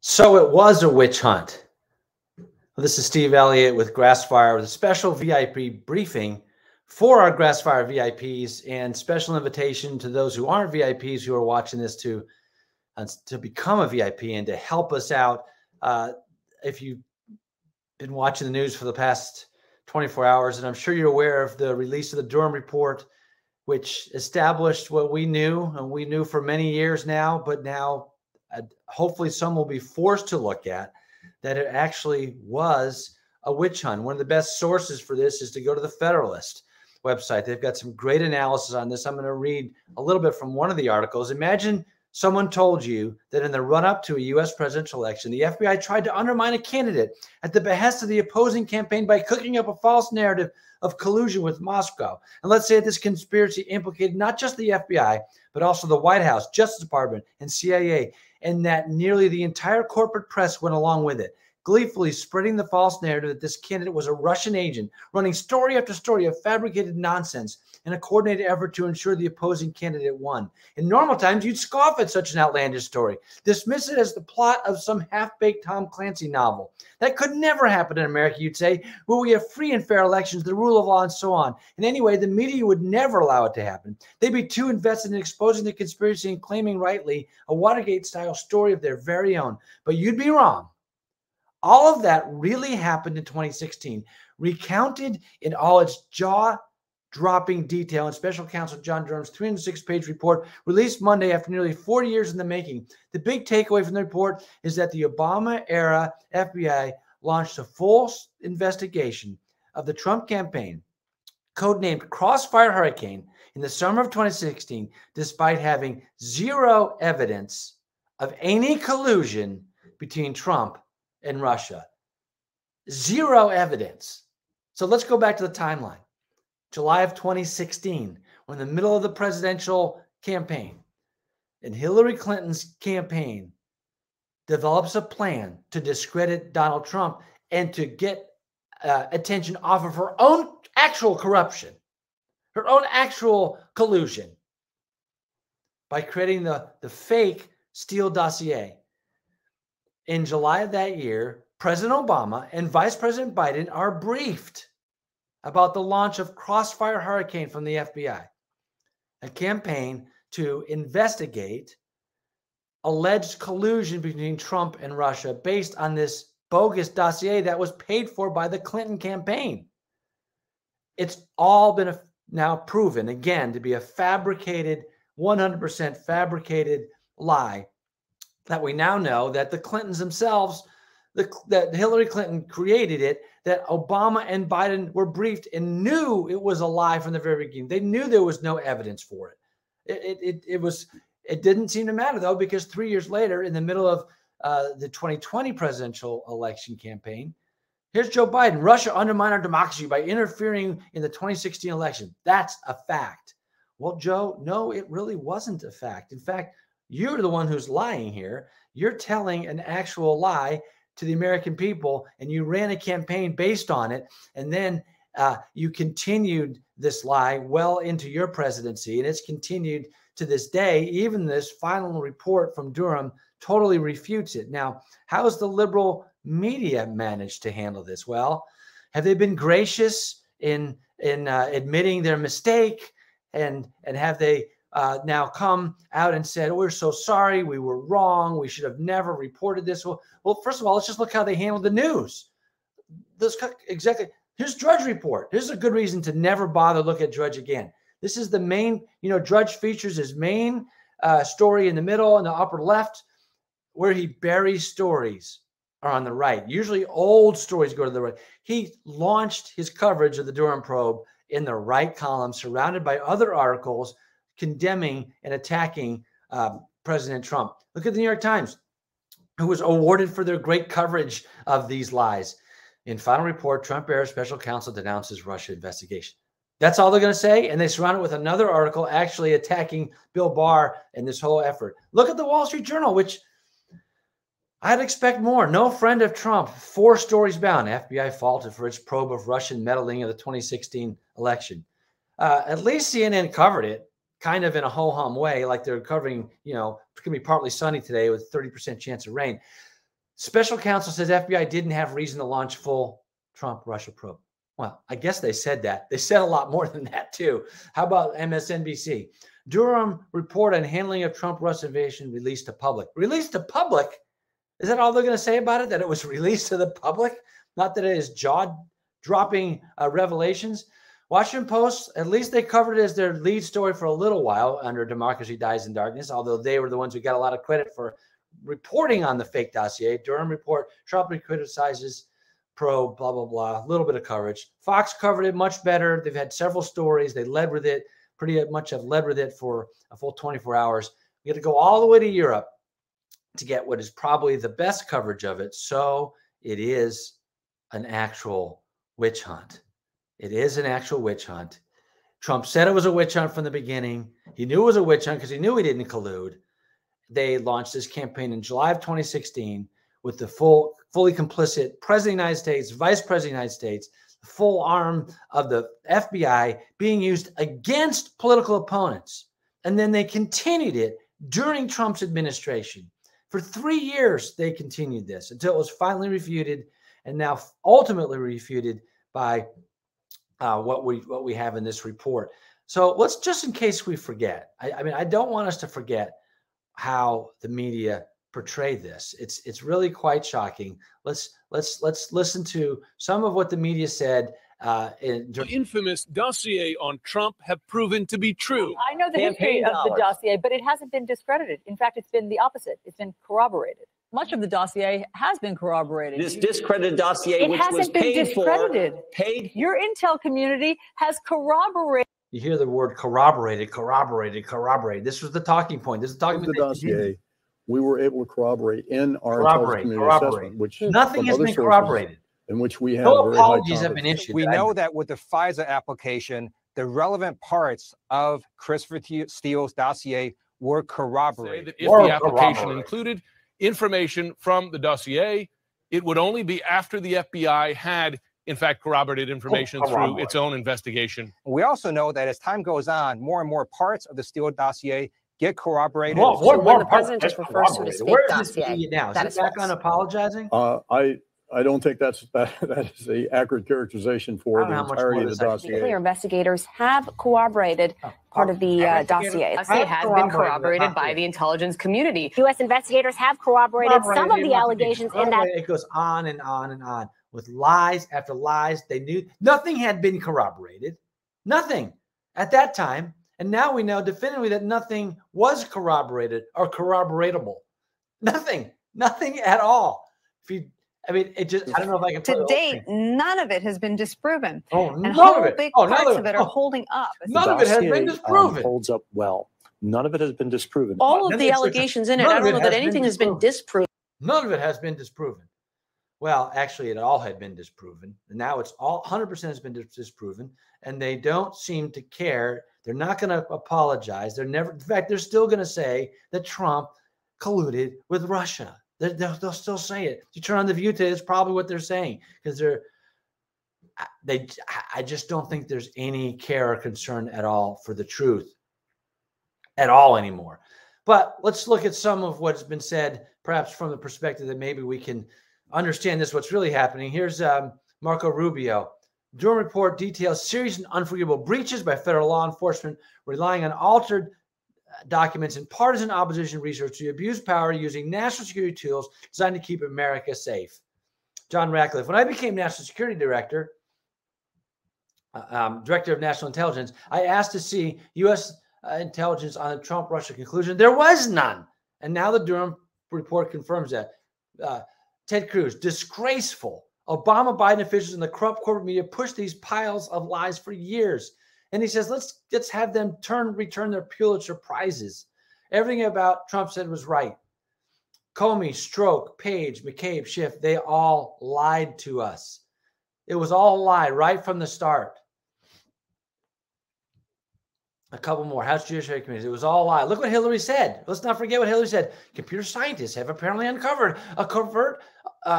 So it was a witch hunt. This is Steve Elliott with Grassfire with a special VIP briefing for our Grassfire VIPs and special invitation to those who aren't VIPs who are watching this to become a VIP and to help us out. If you've been watching the news for the past 24 hours, and I'm sure you're aware of the release of the Durham report, which established what we knew, and we knew for many years now, but now hopefully some will be forced to look at that it actually was a witch hunt. One of the best sources for this is to go to the Federalist website. They've got some great analysis on this. I'm going to read a little bit from one of the articles. Imagine someone told you that in the run-up to a U.S. presidential election, the FBI tried to undermine a candidate at the behest of the opposing campaign by cooking up a false narrative of collusion with Moscow. And let's say this conspiracy implicated not just the FBI, but also the White House, Justice Department, and CIA, and that nearly the entire corporate press went along with it, gleefully spreading the false narrative that this candidate was a Russian agent, running story after story of fabricated nonsense in a coordinated effort to ensure the opposing candidate won. In normal times, you'd scoff at such an outlandish story, dismiss it as the plot of some half-baked Tom Clancy novel. That could never happen in America, you'd say, where we have free and fair elections, the rule of law, and so on. And anyway, the media would never allow it to happen. They'd be too invested in exposing the conspiracy and claiming rightly a Watergate-style story of their very own. But you'd be wrong. All of that really happened in 2016, recounted in all its jaw-dropping detail in Special Counsel John Durham's 306-page report released Monday after nearly 40 years in the making. The big takeaway from the report is that the Obama-era FBI launched a full investigation of the Trump campaign, codenamed Crossfire Hurricane, in the summer of 2016, despite having zero evidence of any collusion between Trump and Russia. Zero evidence. So let's go back to the timeline. July of 2016, we're in the middle of the presidential campaign, and Hillary Clinton's campaign develops a plan to discredit Donald Trump and to get attention off of her own actual corruption, her own actual collusion, by creating the fake Steele dossier. In July of that year, President Obama and Vice President Biden are briefed about the launch of Crossfire Hurricane from the FBI, a campaign to investigate alleged collusion between Trump and Russia based on this bogus dossier that was paid for by the Clinton campaign. It's all been now proven, again, to be a fabricated, 100% fabricated lie that we now know that the Clintons themselves, that Hillary Clinton created it, that Obama and Biden were briefed and knew it was a lie from the very beginning. They knew there was no evidence for it. It didn't seem to matter, though, because 3 years later, in the middle of the 2020 presidential election campaign, here's Joe Biden. Russia undermined our democracy by interfering in the 2016 election. That's a fact. Well, Joe, no, it really wasn't a fact. In fact, you're the one who's lying here. You're telling an actual lie to the American people, and you ran a campaign based on it. And then you continued this lie well into your presidency, and it's continued to this day. Even this final report from Durham totally refutes it. Now, how has the liberal media managed to handle this? Well, have they been gracious in admitting their mistake, and have they now come out and said, oh, we're so sorry, we were wrong, we should have never reported this? Well, first of all, let's just look how they handled the news. Exactly. Here's Drudge report. Here's a good reason to never bother look at Drudge again. This is the main, Drudge features his main story in the middle and the upper left, where he buries stories are on the right. Usually old stories go to the right. He launched his coverage of the Durham probe in the right column, surrounded by other articles condemning and attacking President Trump. Look at the New York Times, who was awarded for their great coverage of these lies. In final report, Trump-era special counsel denounces Russia investigation. That's all they're going to say, and they surround it with another article actually attacking Bill Barr and this whole effort. Look at the Wall Street Journal, which I'd expect more. No friend of Trump, 4 stories bound. FBI faulted for its probe of Russian meddling in the 2016 election. At least CNN covered it, kind of in a ho-hum way, like they're covering, it's going to be partly sunny today with 30% chance of rain. Special counsel says FBI didn't have reason to launch full Trump-Russia probe. Well, I guess they said that. They said a lot more than that, too. How about MSNBC? Durham report on handling of Trump-Russia invasion released to public. Released to public? Is that all they're going to say about it? That it was released to the public? Not that it is jaw-dropping revelations? Washington Post, at least they covered it as their lead story for a little while under Democracy Dies in Darkness, although they were the ones who got a lot of credit for reporting on the fake dossier. Durham report sharply criticizes probe, blah, blah, blah, a little bit of coverage. Fox covered it much better. They've had several stories. They led with it, pretty much have led with it for a full 24 hours. We had to go all the way to Europe to get what is probably the best coverage of it. So it is an actual witch hunt. It is an actual witch hunt. Trump said it was a witch hunt from the beginning. He knew it was a witch hunt because he knew he didn't collude. They launched this campaign in July of 2016 with the fully complicit President of the United States, Vice President of the United States, the full arm of the FBI being used against political opponents. And then they continued it during Trump's administration. For 3 years, they continued this until it was finally refuted and now ultimately refuted by what we have in this report. So let's, just in case we forget, I mean, I don't want us to forget how the media portrayed this. It's really quite shocking. Let's listen to some of what the media said. The infamous dossier on Trump have proven to be true. I know the history of the dossier, but it hasn't been discredited. In fact, it's been the opposite. It's been corroborated. Much of the dossier has been corroborated. This discredited dossier, which was paid for, Your intel community has corroborated. You hear the word corroborated, corroborated, corroborated. This was the talking point. This is the talking point. The dossier, we were able to corroborate in our intelligence community assessment, which nothing has been corroborated. In which we have no apologies have been issued. We know that with the FISA application, the relevant parts of Christopher Steele's dossier were corroborated. If the application included information from the dossier, it would only be after the FBI had, in fact, corroborated information through its own investigation. We also know that as time goes on, more and more parts of the Steele dossier get corroborated. When the president just refers to his fake dossier, now? Is it back on apologizing? I don't think that is the accurate characterization for the entirety of the dossier. Clear, investigators have corroborated part of the dossier. It has been corroborated by the intelligence community. U.S. investigators have corroborated some of the allegations in that. It goes on and on and on with lies after lies. They knew nothing had been corroborated. Nothing at that time. And now we know definitively that nothing was corroborated or corroboratable. Nothing at all. I mean, it just, I don't know if I can. To date, none of it has been disproven. And none of it. Big parts of it are holding up. None of it has been disproven. Holds up well. None of it has been disproven. All of the allegations in it, I don't know that anything has been disproven. None of it has been disproven. Well, actually, it all had been disproven. And now it's all 100% has been disproven. And they don't seem to care. They're not going to apologize. They're never, in fact, they're still going to say that Trump colluded with Russia. They'll still say it. You turn on The View today, it's probably what they're saying, because I just don't think there's any care or concern at all for the truth at all anymore. But let's look at some of what's been said, perhaps from the perspective that maybe we can understand this, what's really happening. Here's Marco Rubio. Durham report details serious and unforgivable breaches by federal law enforcement, relying on altered documents and partisan opposition research to abuse power using national security tools designed to keep America safe. John Ratcliffe. When I became National Security Director, Director of National Intelligence, I asked to see U.S. intelligence on the Trump-Russia conclusion. There was none. And now the Durham report confirms that. Ted Cruz, disgraceful. Obama, Biden officials and the corrupt corporate media pushed these piles of lies for years. And he says, let's have them return their Pulitzer Prizes. Everything about Trump said was right. Comey, Strzok, Page, McCabe, Schiff, they all lied to us. It was all a lie right from the start. A couple more. House Judiciary Committee. It was all a lie. Look what Hillary said. Let's not forget what Hillary said. Computer scientists have apparently uncovered a covert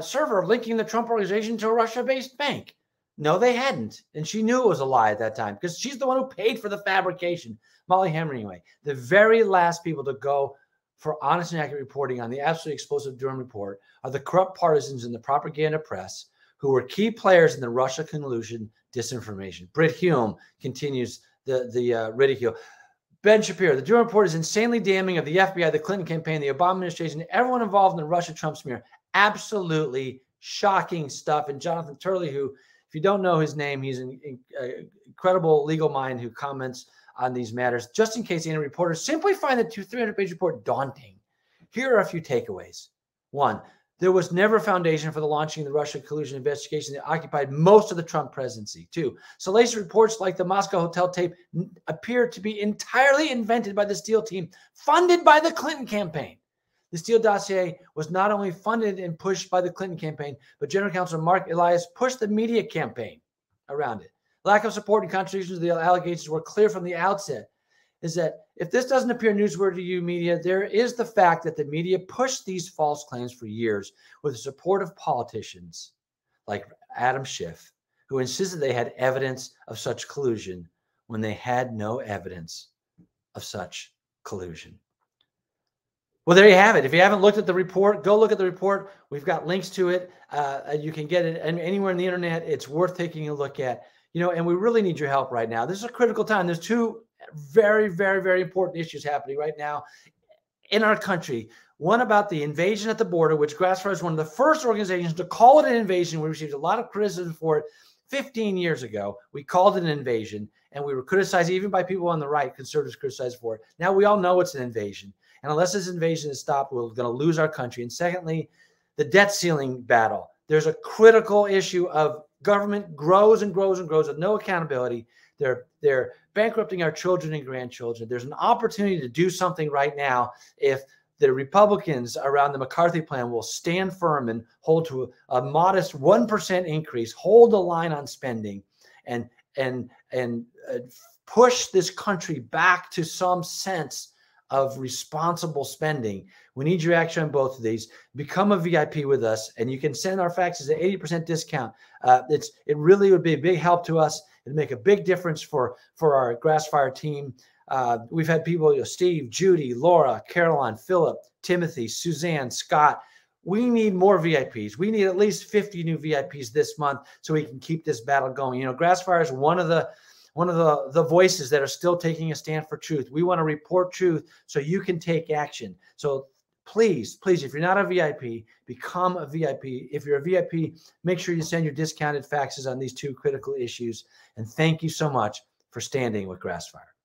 server linking the Trump organization to a Russia-based bank. No, they hadn't. And she knew it was a lie at that time because she's the one who paid for the fabrication. Molly Hemingway, the very last people to go for honest and accurate reporting on the absolutely explosive Durham report are the corrupt partisans in the propaganda press who were key players in the Russia collusion disinformation. Britt Hume continues the ridicule. Ben Shapiro, the Durham report is insanely damning of the FBI, the Clinton campaign, the Obama administration, everyone involved in the Russia-Trump smear. Absolutely shocking stuff. And Jonathan Turley, who, if you don't know his name, he's an incredible legal mind who comments on these matters. Just in case any reporters simply find the 300-page report daunting, here are a few takeaways. 1, there was never a foundation for the launching of the Russia collusion investigation that occupied most of the Trump presidency. 2, salacious reports like the Moscow hotel tape appear to be entirely invented by the Steele team, funded by the Clinton campaign. The Steele dossier was not only funded and pushed by the Clinton campaign, but General Counsel Mark Elias pushed the media campaign around it. Lack of support and contributions to the allegations were clear from the outset. Is that if this doesn't appear newsworthy to you, media, there is the fact that the media pushed these false claims for years with the support of politicians like Adam Schiff, who insisted they had evidence of such collusion when they had no evidence of such collusion. Well, there you have it. If you haven't looked at the report, go look at the report. We've got links to it. You can get it anywhere on the internet. It's worth taking a look at. You know, and we really need your help right now. This is a critical time. There's 2 very, very, very important issues happening right now in our country. One about the invasion at the border, which Grassfire is one of the first organizations to call it an invasion. We received a lot of criticism for it 15 years ago. We called it an invasion, and we were criticized even by people on the right, conservatives criticized for it. Now we all know it's an invasion. And unless this invasion is stopped, we're going to lose our country. And secondly, the debt ceiling battle. There's a critical issue of government grows and grows and grows with no accountability. They're bankrupting our children and grandchildren. There's an opportunity to do something right now if the Republicans around the McCarthy plan will stand firm and hold to a modest 1% increase, hold the line on spending, and push this country back to some sense of responsible spending. We need your action on both of these. Become a VIP with us, and you can send our faxes at 80% discount. It really would be a big help to us. It'd make a big difference for our Grassfire team. We've had people, Steve, Judy, Laura, Caroline, Philip, Timothy, Suzanne, Scott. We need more VIPs. We need at least 50 new VIPs this month so we can keep this battle going. You know, Grassfire is one of the voices that are still taking a stand for truth. We want to report truth so you can take action. So please, if you're not a VIP, become a VIP. If you're a VIP, make sure you send your discounted faxes on these 2 critical issues. And thank you so much for standing with Grassfire.